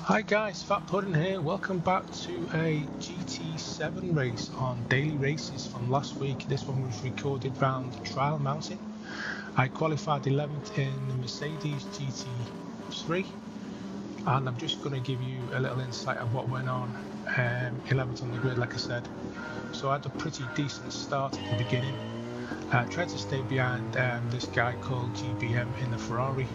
Hi guys, Fat Pudding here. Welcome back to a GT7 race on Daily Races from last week. This one was recorded round Trial Mountain. I qualified 11th in the Mercedes GT3 and I'm just going to give you a little insight of what went on 11th on the grid, like I said. So I had a pretty decent start at the beginning. Tried to stay behind this guy called GBM in the Ferrari.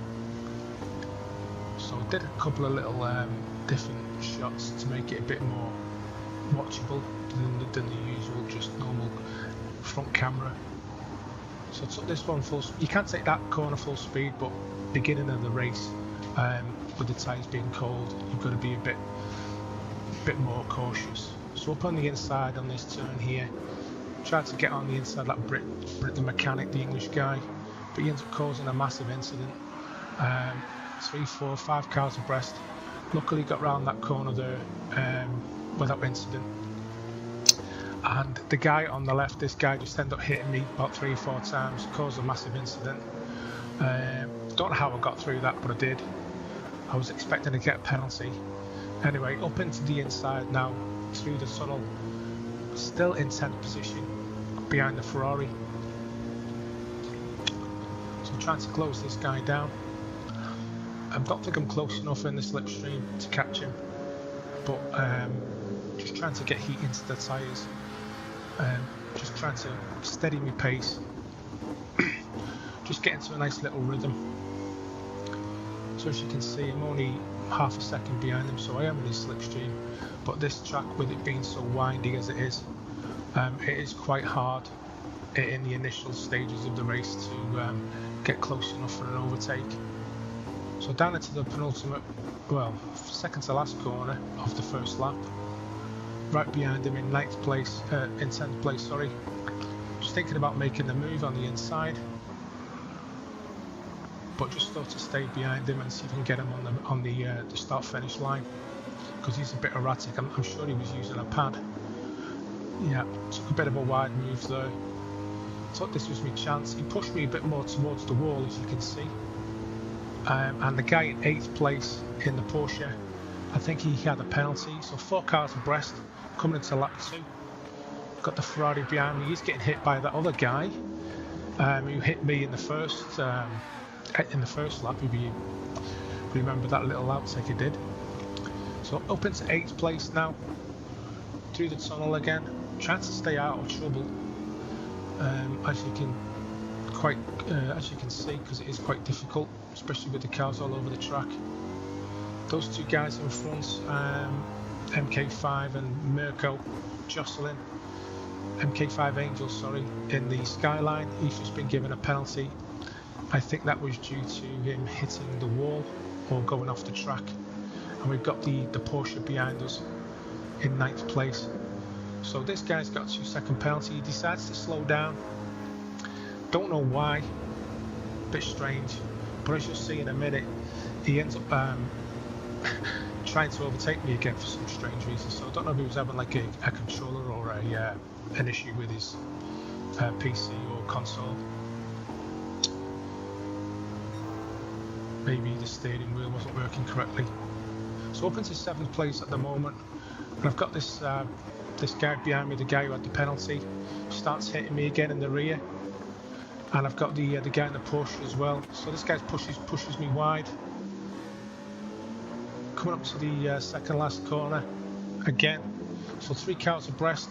So I did a couple of little different shots to make it a bit more watchable than the usual just normal front camera. So I took this one full speed. You can't take that corner full speed, but beginning of the race with the tyres being cold, you've got to be a bit more cautious. So up on the inside on this turn here, tried to get on the inside like Brit the mechanic, the English guy, but he ends up causing a massive incident. 3, 4, 5 cars abreast. Luckily got round that corner there without incident. And the guy on the left, this guy just ended up hitting me about 3 or 4 times, caused a massive incident. Don't know how I got through that, but I did. I was expecting to get a penalty. Anyway, up into the inside now, through the tunnel, still in 10th position behind the Ferrari. So I'm trying to close this guy down. I don't think I'm close enough in the slipstream to catch him, but just trying to get heat into the tyres, just trying to steady my pace, just get into a nice little rhythm. So as you can see, I'm only half a second behind him, so I am in his slipstream, but this track, with it being so windy as it is quite hard in the initial stages of the race to get close enough for an overtake. So down into the penultimate, well, second to last corner of the first lap, right behind him in 10th place, sorry. Just thinking about making the move on the inside, but just thought to stay behind him and see if I can get him on the start-finish line, because he's a bit erratic. I'm sure he was using a pad. Yeah, took a bit of a wide move there. Thought this was my chance. He pushed me a bit more towards the wall, as you can see. And the guy in 8th place in the Porsche, I think he had a penalty. So 4 cars abreast coming into lap 2. Got the Ferrari behind me. He's getting hit by that other guy who hit me in the first lap. If you remember that little outtake he did. So up into 8th place now, through the tunnel again, trying to stay out of trouble. As you can see, because it is quite difficult, especially with the cars all over the track. Those 2 guys in front, MK5 and Mirko, jostling. MK5 Angel, sorry, in the skyline. He's just been given a penalty. I think that was due to him hitting the wall or going off the track. And we've got the Porsche behind us in 9th place. So this guy's got a 2-second penalty. He decides to slow down. Don't know why, bit strange, but as you'll see in a minute, he ends up trying to overtake me again for some strange reason. So I don't know if he was having like a controller or an issue with his PC or console. Maybe the steering wheel wasn't working correctly. So up into 7th place at the moment, and I've got this guy behind me, the guy who had the penalty, starts hitting me again in the rear. And I've got the guy in the Porsche as well. So this guy pushes me wide. Coming up to the second last corner again. So 3 cars abreast.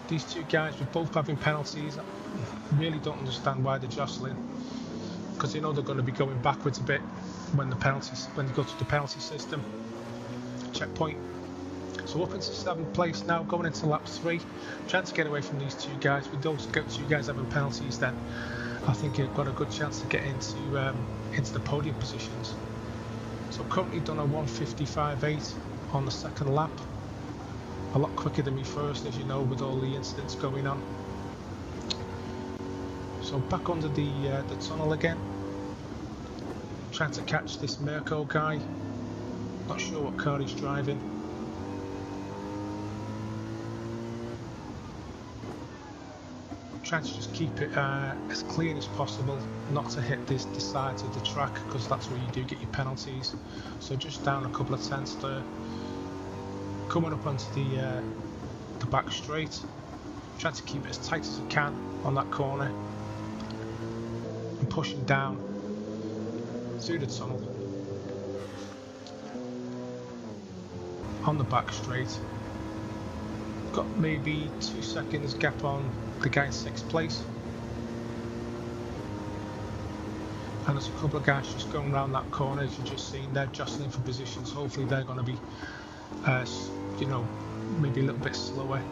These 2 guys were both having penalties. I really don't understand why they're jostling, because they know they're going to be going backwards a bit when they go to the penalty system. Checkpoint. So up into 7th place now, going into lap 3, trying to get away from these 2 guys. With those 2 guys having penalties, then I think you've got a good chance to get into the podium positions. So currently done a 1:55.8 on the second lap, a lot quicker than me first, as you know, with all the incidents going on. So back under the tunnel again, trying to catch this Mirko guy. Not sure what car he's driving. trying to just keep it as clean as possible, not to hit the sides of the track, because that's where you do get your penalties. So just down a couple of tenths there. Coming up onto the back straight, trying to keep it as tight as I can on that corner, and pushing down through the tunnel on the back straight. Got maybe 2 seconds gap on the guy in 6th place, and there's a couple of guys just going around that corner, as you've just seen. They're jostling for positions. Hopefully they're going to be you know, maybe a little bit slower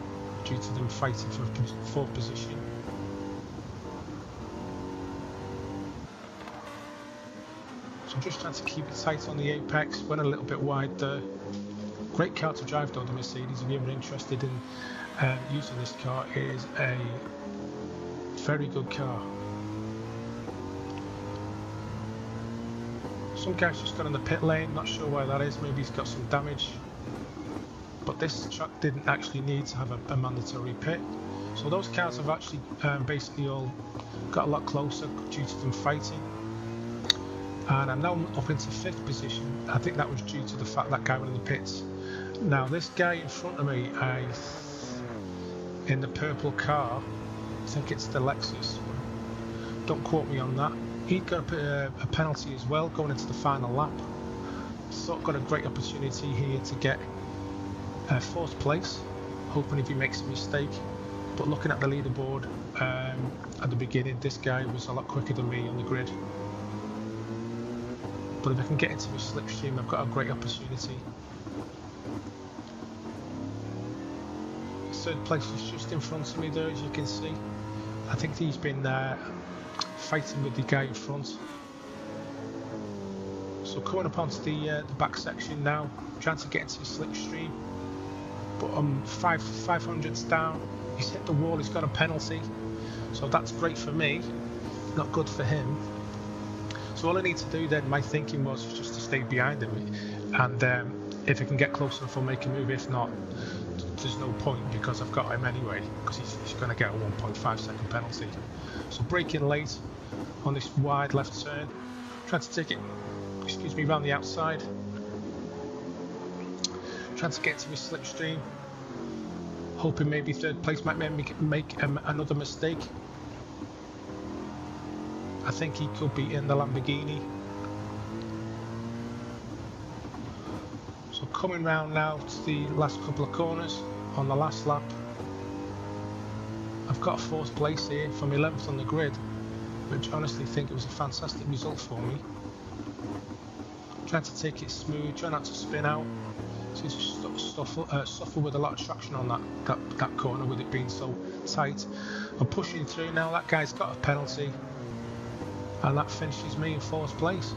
due to them fighting for 4th position. So I'm just trying to keep it tight on the apex, went a little bit wide there. Great car to drive though, the Mercedes. If you're ever interested in using this car, it is a very good car. Some guy's just got in the pit lane, not sure why that is, maybe he's got some damage. But this truck didn't actually need to have a mandatory pit. So those cars have actually basically all got a lot closer due to them fighting. And I'm now up into 5th position. I think that was due to the fact that guy went in the pits. Now this guy in front of me, in the purple car, I think it's the Lexus, don't quote me on that. He'd got a penalty as well going into the final lap. So got a great opportunity here to get 4th place, hoping if he makes a mistake. But looking at the leaderboard at the beginning, this guy was a lot quicker than me on the grid. But if I can get into his slipstream, I've got a great opportunity. 3rd place is just in front of me there, as you can see. I think he's been fighting with the guy in front. So coming up onto the back section now, trying to get into his slipstream. But I'm 500s down. He's hit the wall, he's got a penalty. So that's great for me, not good for him. So all I need to do then, my thinking was just to stay behind him, and if I can get close enough I'll make a move. If not, there's no point, because I've got him anyway, because he's going to get a 1.5 second penalty. So braking late on this wide left turn, trying to take it, excuse me, around the outside, trying to get to his slipstream, hoping maybe 3rd place might make another mistake. I think he could be in the Lamborghini. So coming round now to the last couple of corners on the last lap. I've got 4th place here from 11th on the grid, which I honestly think it was a fantastic result for me. Trying to take it smooth, try not to spin out. So just suffer with a lot of traction on that corner, with it being so tight. I'm pushing through now. That guy's got a penalty, and that finishes me in 4th place.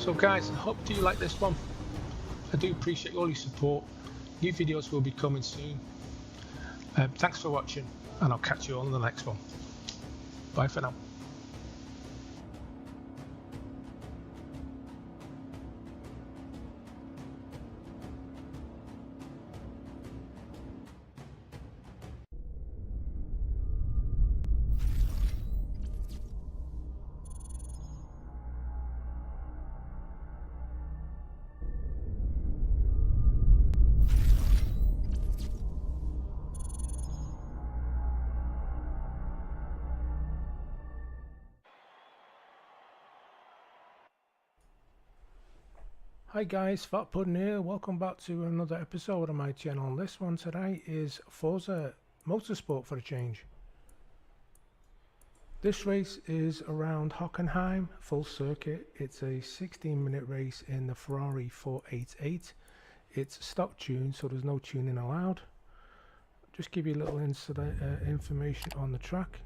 So guys, I hope you like this one. I do appreciate all your support. New videos will be coming soon. Thanks for watching, and I'll catch you all in the next one. Bye for now. Hi guys, Fat Pudding here. Welcome back to another episode of my channel. This one today is Forza Motorsport for a change. This race is around Hockenheim, full circuit. It's a 16-minute race in the Ferrari 488. It's stock tuned, so there's no tuning allowed. Just give you a little information on the track.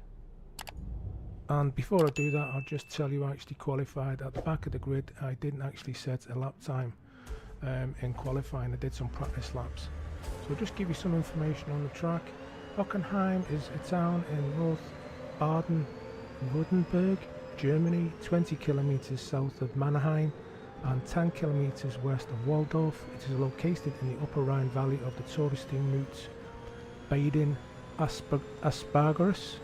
And before I do that, I'll just tell you I actually qualified at the back of the grid. I didn't actually set a lap time in qualifying. I did some practice laps. So I'll just give you some information on the track. Hockenheim is a town in North Baden-Württemberg, Germany, 20 kilometers south of Mannheim and 10 kilometers west of Waldorf. It is located in the upper Rhine valley of the touristy routes Baden, asparagus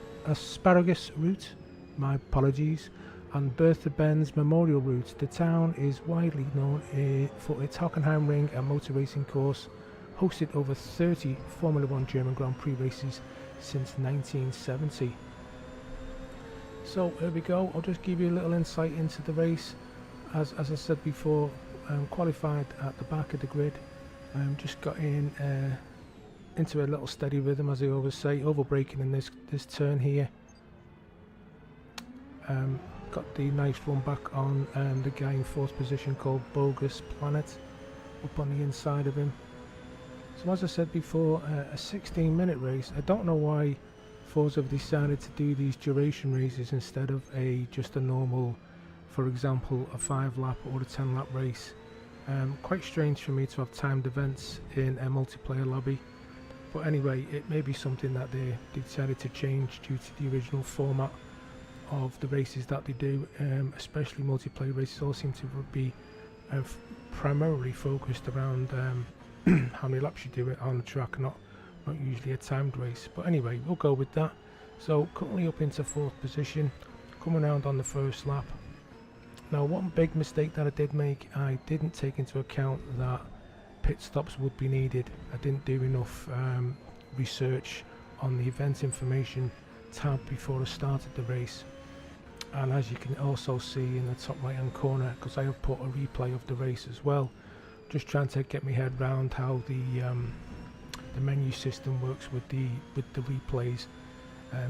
route, my apologies, and Bertha Benz Memorial Route. The town is widely known for its Hockenheim Ring and motor racing course, hosted over 30 Formula 1 German Grand Prix races since 1970. So here we go, I'll just give you a little insight into the race. As I said before, qualified at the back of the grid, just got into a little steady rhythm, as I always say, over braking in this turn here. Got the nice run back on the guy in fourth position called Bogus Planet up on the inside of him. So as I said before, a 16-minute race. I don't know why Forza have decided to do these duration races instead of just a normal, for example, a 5-lap or a 10-lap race. Quite strange for me to have timed events in a multiplayer lobby, but anyway, it may be something that they decided to change due to the original format of the races that they do. Especially multiplayer races all seem to be primarily focused around how many laps you do it on the track, not usually a timed race. But anyway, we'll go with that. So currently up into fourth position, coming around on the first lap. Now, one big mistake that I did make, I didn't take into account that pit stops would be needed. I didn't do enough research on the event information tab before I started the race. And as you can also see in the top right hand corner, because I have put a replay of the race as well, just trying to get my head around how the menu system works with the replays. A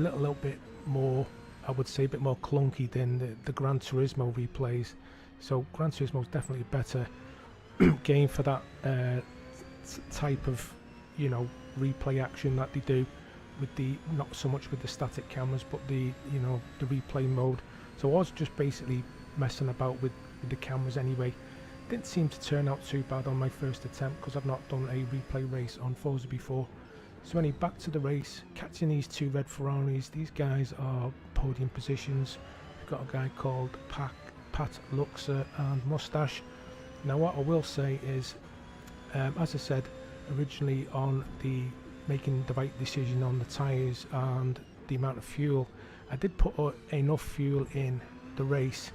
little bit more, I would say, a bit more clunky than the Gran Turismo replays. So Gran Turismo is definitely a better game for that type of, replay action that they do with the, not so much with the static cameras, but the replay mode. So I was just basically messing about with the cameras anyway. Didn't seem to turn out too bad on my first attempt because I've not done a replay race on Forza before. So anyway, back to the race, catching these two red Ferraris. These guys are podium positions. We've got a guy called Pat Luxer and Mustache. Now what I will say is, as I said originally, on the making the right decision on the tyres and the amount of fuel, I did put enough fuel in the race,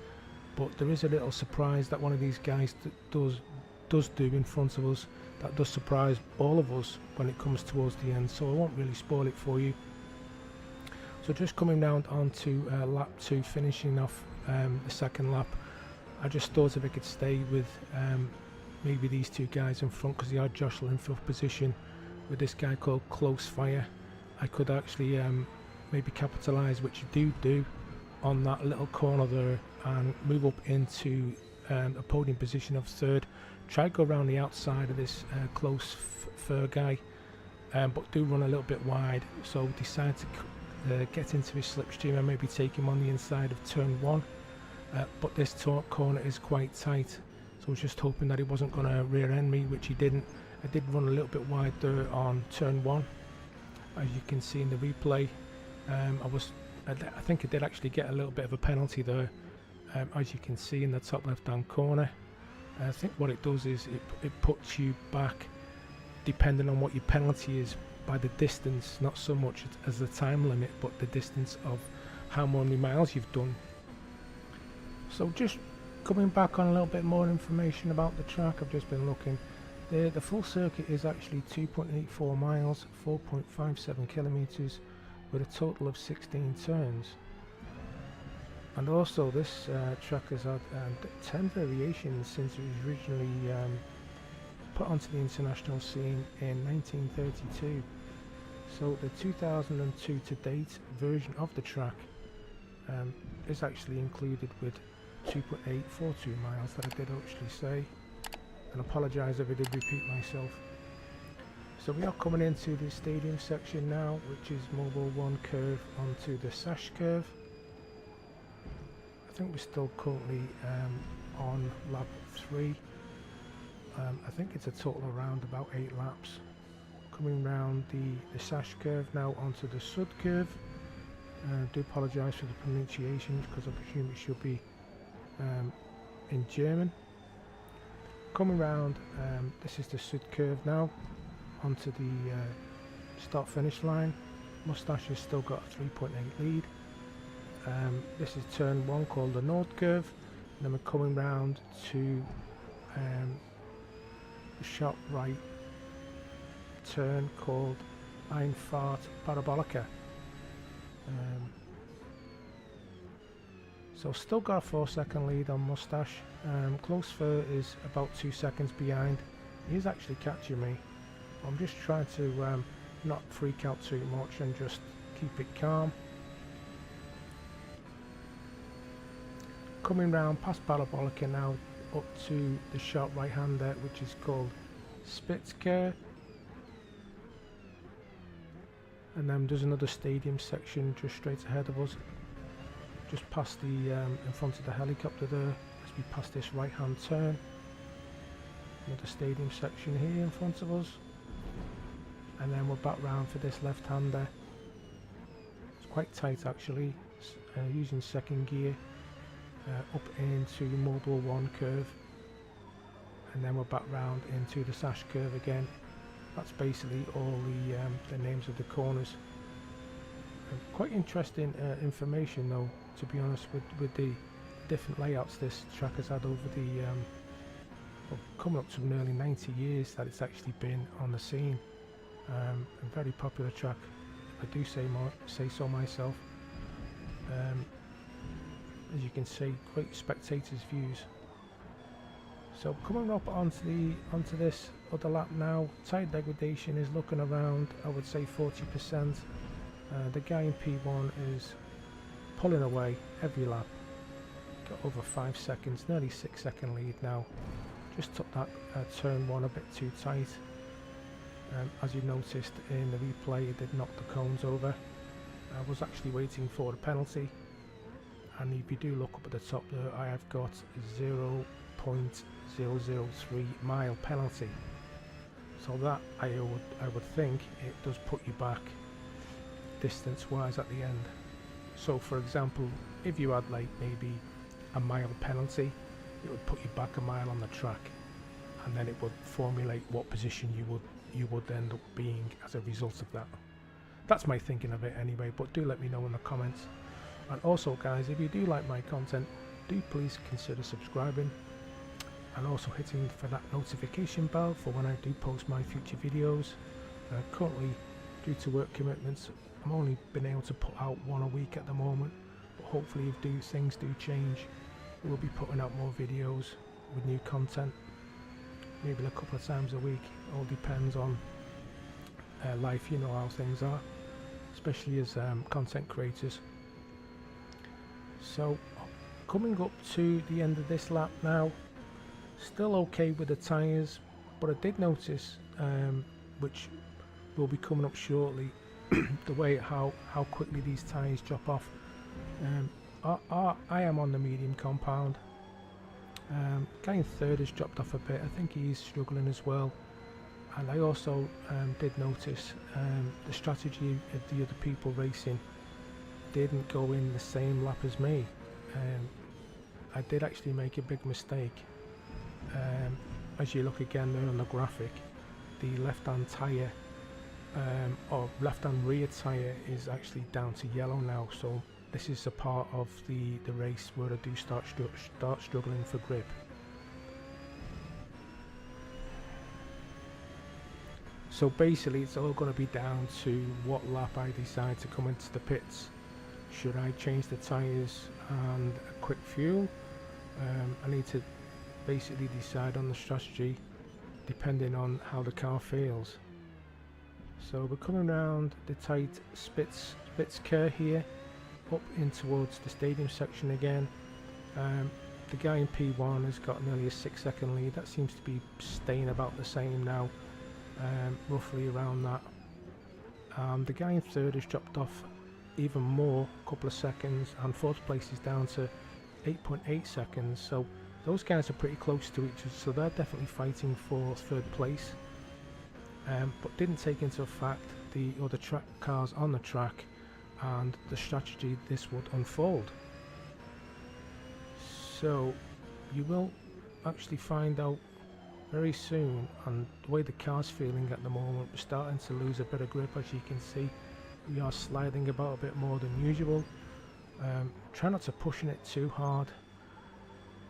but there is a little surprise that one of these guys does do in front of us that does surprise all of us when it comes towards the end, so I won't really spoil it for you. So just coming round onto lap 2, finishing off the second lap, I just thought if I could stay with maybe these two guys in front, because they are jostling for position with this guy called Close Fire, I could actually maybe capitalise, which you do on that little corner there, and move up into a podium position of third. Try to go around the outside of this Close Fur guy, but do run a little bit wide, so decide to get into his slipstream and maybe take him on the inside of turn 1. But this corner is quite tight, so I was just hoping that he wasn't going to rear end me, which he didn't. I did run a little bit wide there on turn 1, as you can see in the replay. I think I did actually get a little bit of a penalty there, as you can see in the top left hand corner. I think what it does is it puts you back, depending on what your penalty is, by the distance, not so much as the time limit, but the distance of how many miles you've done. So just coming back on a little bit more information about the track, I've just been looking. The full circuit is actually 2.84 miles, 4.57 kilometers, with a total of 16 turns. And also this track has had 10 variations since it was originally put onto the international scene in 1932. So the 2002 to date version of the track is actually included with 2.842 miles that I did actually say, and apologise if I did repeat myself. So we are coming into the stadium section now, which is Mobile 1 curve onto the Sash curve. I think we're still currently on lap 3. I think it's a total around about 8 laps. Coming round the Sash curve now onto the Sud curve. Do apologise for the pronunciation, because I presume it should be in German. Coming round, this is the Sud curve now onto the start finish line. Moustache has still got a 3.8 lead. This is turn 1 called the Nord curve, and then we're coming round to a sharp right turn called Einfahrt Parabolica. So still got a 4-second lead on Moustache. Close Fur is about 2 seconds behind. He's actually catching me. I'm just trying to not freak out too much and just keep it calm. Coming round past Parabolica now up to the sharp right hander, which is called Spitzker. And then there's another stadium section just straight ahead of us, just past the in front of the helicopter there, as we pass this right hand turn. Another stadium section here in front of us, and then we're back round for this left hander. It's quite tight actually, using second gear up into Mobile 1 curve, and then we're back round into the Sash curve again. That's basically all the names of the corners. Quite interesting information though, to be honest, with the different layouts this track has had over the well, coming up to nearly 90 years that it's actually been on the scene. A very popular track, if I do say so myself. As you can see, great spectators views. So coming up onto this other lap now, tyre degradation is looking around, I would say 40%. The guy in P1 is pulling away every lap. Got over 5 seconds, nearly 6-second lead now. Just took that turn 1 a bit too tight. As you noticed in the replay, it did knock the cones over. I was actually waiting for the penalty, and if you do look up at the top there, I have got 0.003 mile penalty. So that I would think it does put you back distance wise at the end. So for example, if you had like maybe a mile penalty, it would put you back a mile on the track, and then it would formulate what position you would end up being as a result of that. That's my thinking of it anyway, but do let me know in the comments. And also guys, if you do like my content, do please consider subscribing and also hitting for that notification bell for when I do post my future videos. Currently, due to work commitments, I'm only been able to put out 1 a week at the moment, but hopefully if things do change, we'll be putting out more videos with new content, maybe a couple of times a week. All depends on life, you know how things are, especially as content creators. So coming up to the end of this lap now, still okay with the tyres, but I did notice, which will be coming up shortly, the way how quickly these tyres drop off. I am on the medium compound. Guy in third has dropped off a bit. I think he's struggling as well. And I also did notice the strategy of the other people racing didn't go in the same lap as me. I did actually make a big mistake. As you look again there on the graphic, the left hand tyre or left hand rear tyre is actually down to yellow now, so this is a part of the race where I do start struggling for grip. So basically it's all going to be down to what lap I decide to come into the pits. Should I change the tyres and a quick fuel? I need to basically decide on the strategy depending on how the car feels. So we're coming around the tight Spitzker here, up in towards the stadium section again. The guy in P1 has got nearly a 6-second lead. That seems to be staying about the same now, roughly around that. The guy in third has dropped off even more, a couple of seconds, and fourth place is down to 8.8 seconds. So those guys are pretty close to each other, so they're definitely fighting for third place. But didn't take into fact the other cars on the track and the strategy this would unfold. So you will actually find out very soon, and the way the car's feeling at the moment, we're starting to lose a bit of grip. As you can see, we are sliding about a bit more than usual. Try not to pushing it too hard.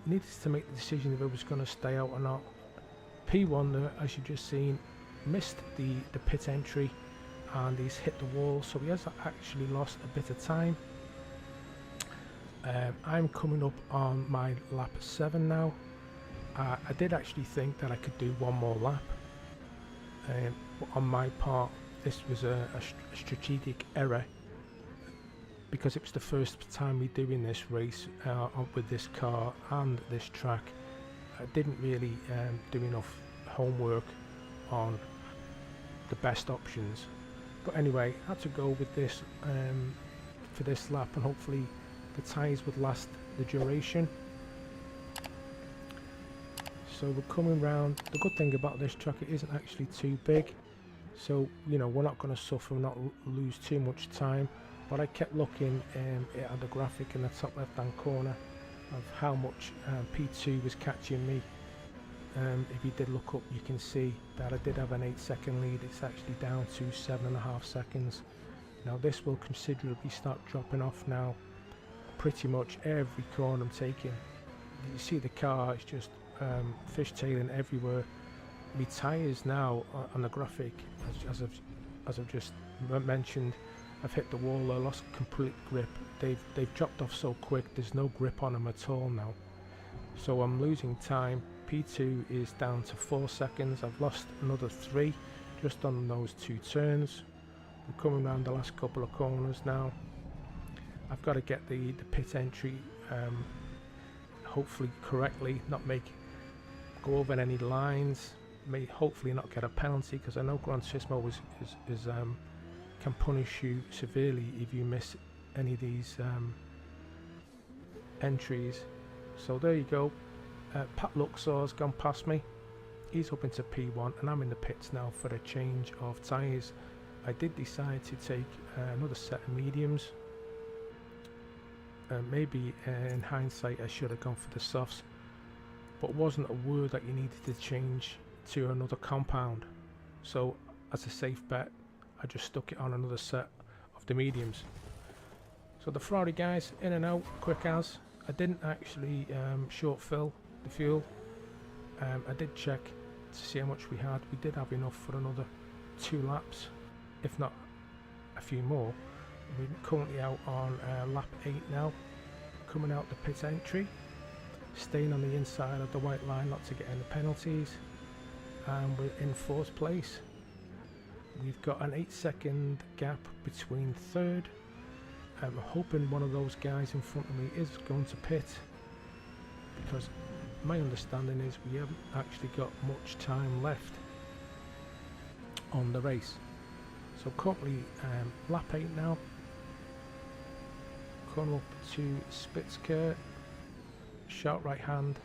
Needed to make the decision if it was going to stay out or not. P1 there, as you've just seen, missed the pit entry and he's hit the wall, so he has actually lost a bit of time. I'm coming up on my lap 7 now. I did actually think that I could do one more lap, but on my part this was a strategic error, because it was the first time we're doing this race with this car and this track. I didn't really do enough homework on the best options, but anyway, I had to go with this for this lap, and hopefully the tyres would last the duration. So we're coming round. The good thing about this track, it isn't actually too big, so you know, we're not going to suffer, not lose too much time. But I kept looking at the graphic in the top left hand corner of how much P2 was catching me. If you did look up, you can see that I did have an 8-second lead. It's actually down to 7.5 seconds. Now this will considerably start dropping off now. Pretty much every corner I'm taking, you see the car is just fishtailing everywhere. My tyres now on the graphic, as I've just mentioned, I've hit the wall. I lost complete grip. They've dropped off so quick. There's no grip on them at all now. So I'm losing time. P2 is down to 4 seconds. I've lost another 3 just on those 2 turns. We're coming around the last couple of corners now. I've got to get the pit entry hopefully correctly, not go over any lines, may hopefully not get a penalty, because I know Gran Turismo can punish you severely if you miss any of these entries. So there you go. Pat Luxor's gone past me. He's up into P1 and I'm in the pits now for a change of tyres. I did decide to take another set of mediums. Maybe in hindsight I should have gone for the softs, but wasn't aware that you needed to change to another compound. So as a safe bet, I just stuck it on another set of the mediums. So the Ferrari guys in and out quick as. I didn't actually short fill the fuel. I did check to see how much we had. We did have enough for another 2 laps, if not a few more. We're currently out on lap 8 now, coming out the pit entry, staying on the inside of the white line not to get any penalties, and we're in 4th place. We've got an 8-second gap between 3rd. I'm hoping one of those guys in front of me is going to pit, because my understanding is we haven't actually got much time left on the race. So currently lap 8 now, coming up to Spitzker, sharp right hand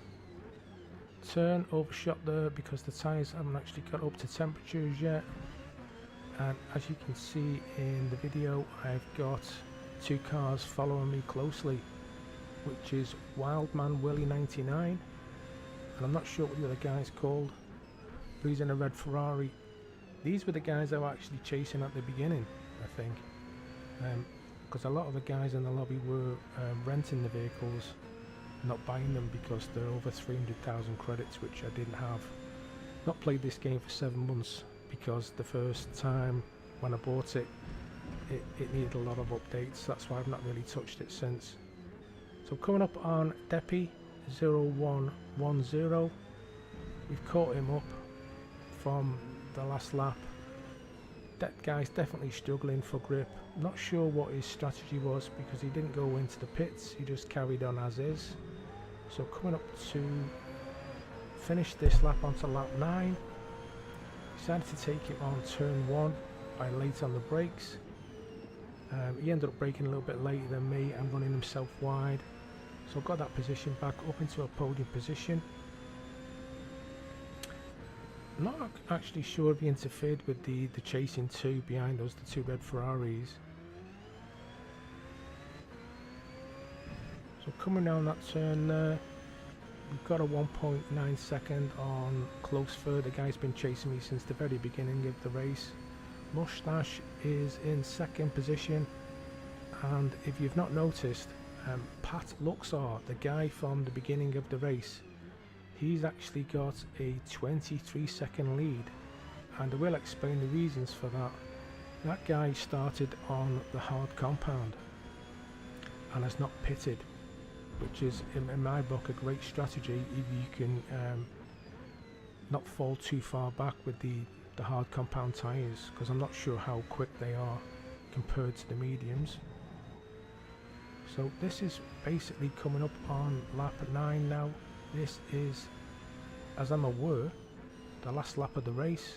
turn, overshot there because the tyres haven't actually got up to temperatures yet. And as you can see in the video, I've got 2 cars following me closely, which is Wildman Willie 99, and I'm not sure what the other guy's called, but he's in a red Ferrari. These were the guys I was actually chasing at the beginning, I think, because a lot of the guys in the lobby were renting the vehicles, not buying them, because they're over 300,000 credits, which I didn't have. Not played this game for 7 months, because the first time when I bought it, it needed a lot of updates. That's why I've not really touched it since. So coming up on Deppy 0110, we've caught him up from the last lap. That guy's definitely struggling for grip. Not sure what his strategy was, because he didn't go into the pits, he just carried on as is. So coming up to finish this lap onto lap 9, decided to take him on turn 1 by late on the brakes. He ended up braking a little bit later than me and running himself wide, so got that position back up into a podium position. I'm not actually sure if he interfered with the chasing 2 behind us, the 2 red Ferraris. So coming down that turn there, we've got a 1.9 second on close third. The guy's been chasing me since the very beginning of the race. Mustache is in second position, and if you've not noticed, Pat Luxor, the guy from the beginning of the race, he's actually got a 23-second lead, and I will explain the reasons for that. That guy started on the hard compound and has not pitted, which is in my book a great strategy if you can not fall too far back with the hard compound tyres, because I'm not sure how quick they are compared to the mediums. So this is basically coming up on lap 9 now. This is, as I'm aware, the last lap of the race.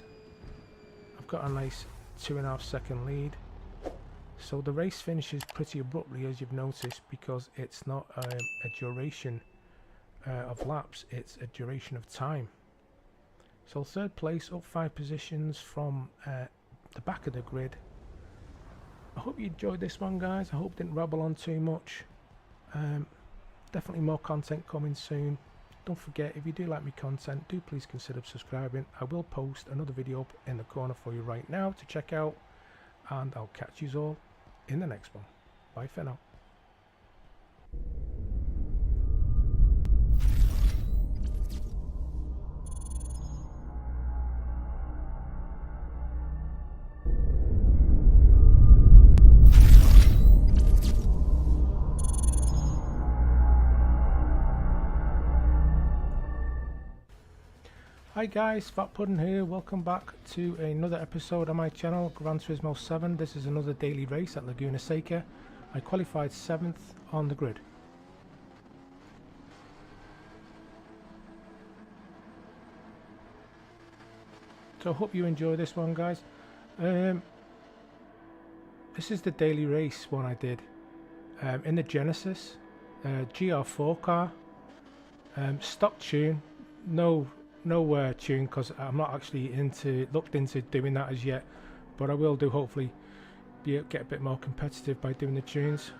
I've got a nice 2.5 second lead. So the race finishes pretty abruptly, as you've noticed, because it's not a duration of laps, it's a duration of time. So third place, up 5 positions from the back of the grid. I hope you enjoyed this one, guys. I hope I didn't rabble on too much. Definitely more content coming soon. Don't forget, if you do like my content, do please consider subscribing. I will post another video up in the corner for you right now to check out, and I'll catch you all in the next one. Bye for now. Hi guys, Fat Pudding here. Welcome back to another episode of my channel, Gran Turismo 7. This is another daily race at Laguna Seca. I qualified 7th on the grid. So I hope you enjoy this one, guys. This is the daily race one I did in the Genesis GR4 car, stock tune, no tune, because I'm not actually looked into doing that as yet, but I will do, hopefully get a bit more competitive by doing the tunes.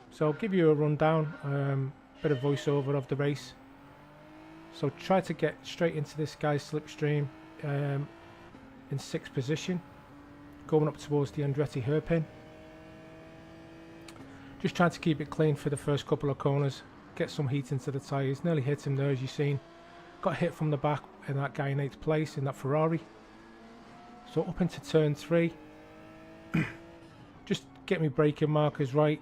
So I'll give you a rundown, bit of voiceover of the race. So try to get straight into this guy's slipstream in 6th position, going up towards the Andretti hairpin. Just trying to keep it clean for the first couple of corners, get some heat into the tyres. Nearly hit him there, as you've seen. Got hit from the back in that guy in 8th place in that Ferrari. So up into turn 3. Just get me braking markers right.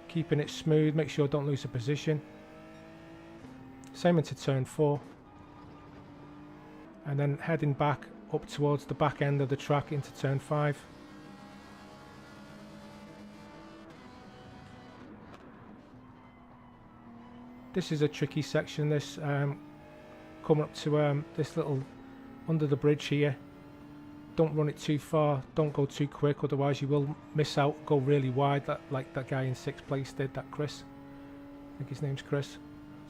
Keeping it smooth, make sure I don't lose a position. Same into turn 4. And then heading back up towards the back end of the track into turn 5. This is a tricky section, this coming up to this little under the bridge here. Don't run it too far, don't go too quick, otherwise you will miss out, go really wide, like that guy in 6th place did, that Chris. I think his name's Chris.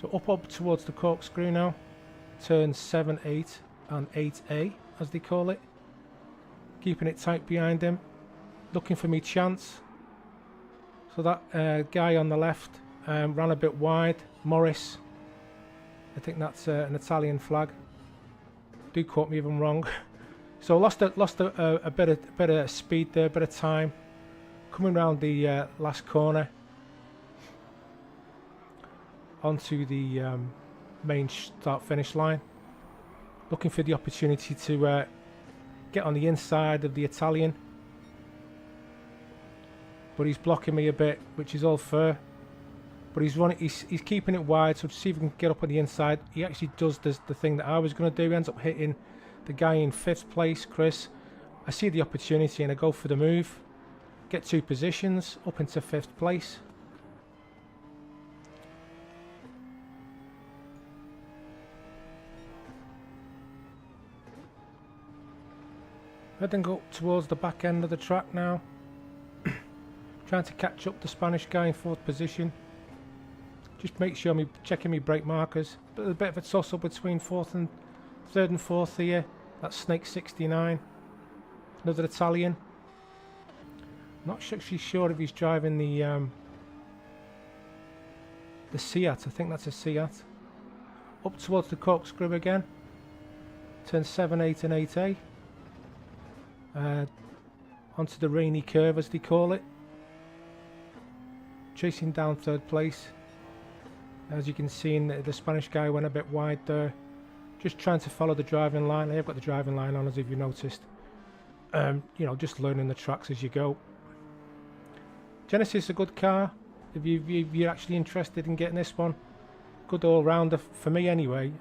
So up towards the corkscrew now, turn 7, 8 and 8A as they call it. Keeping it tight behind him, looking for me chance. So that guy on the left ran a bit wide, Morris. I think that's an Italian flag. Do quote me if I'm wrong. So lost a bit of speed there, a bit of time. Coming round the last corner onto the main start-finish line. Looking for the opportunity to get on the inside of the Italian, but he's blocking me a bit, which is all fair. But he's keeping it wide, so to see if we can get up on the inside. He actually does the thing that I was going to do. He ends up hitting the guy in 5th place, Chris. I see the opportunity and I go for the move. Get 2 positions, up into 5th place. I then go towards the back end of the track now. Trying to catch up the Spanish guy in 4th position. Just make sure I'm checking my brake markers. But a bit of a toss up between 3rd and 4th here. That's Snake 69. Another Italian. Not actually sure if he's driving the the Seat. I think that's a Seat. Up towards the corkscrew again. Turn 7, 8 and 8A. Onto the rainy curve as they call it. Chasing down third place. As you can see, the Spanish guy went a bit wide there. Just trying to follow the driving line. I have got the driving line on, as if you noticed. You know, just learning the tracks as you go. Genesis is a good car. If you're actually interested in getting this one, good all-rounder for me anyway.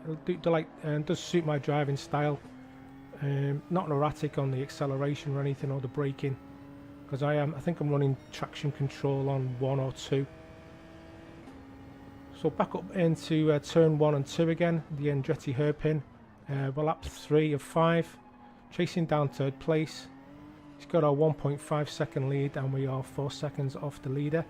Does suit my driving style. Not erratic on the acceleration or anything, or the braking, because I think I'm running traction control on 1 or 2. So back up into turn 1 and 2 again, the Andretti hairpin. We're lap 3 of 5, chasing down third place. He's got our 1.5 second lead, and we are 4 seconds off the leader.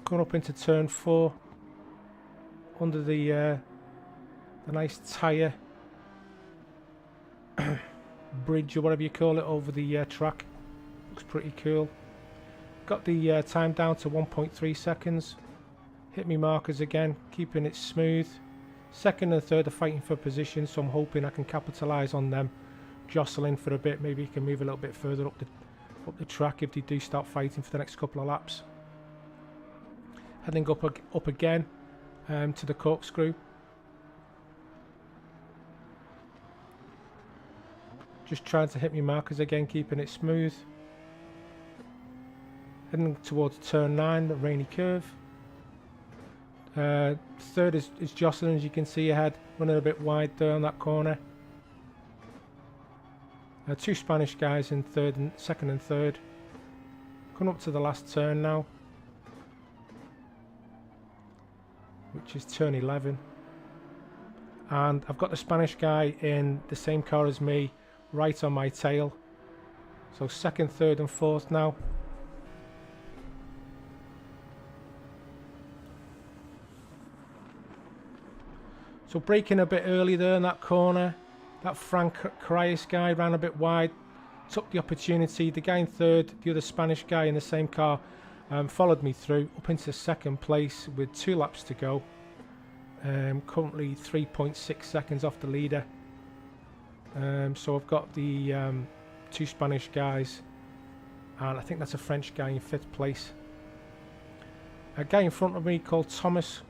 Going up into turn 4, under the nice tyre bridge or whatever you call it over the track. Looks pretty cool. Got the time down to 1.3 seconds. Hit me markers again, keeping it smooth. Second and third are fighting for position, so I'm hoping I can capitalise on them jostling for a bit. Maybe you can move a little bit further up the track if they do start fighting for the next couple of laps. Heading up again to the corkscrew. Just trying to hit me markers again, keeping it smooth. Heading towards turn 9, the rainy curve. Third is jostling, as you can see ahead, running a bit wide there on that corner. 2 Spanish guys in second and third. Coming up to the last turn now, which is turn 11. And I've got the Spanish guy in the same car as me, right on my tail. So second, third and fourth now. So braking a bit early there in that corner. That Frank Carias guy ran a bit wide, took the opportunity. The guy in third, the other Spanish guy in the same car, followed me through up into second place with 2 laps to go. Currently 3.6 seconds off the leader. So I've got the 2 Spanish guys, and I think that's a French guy in 5th place. A guy in front of me called Thomas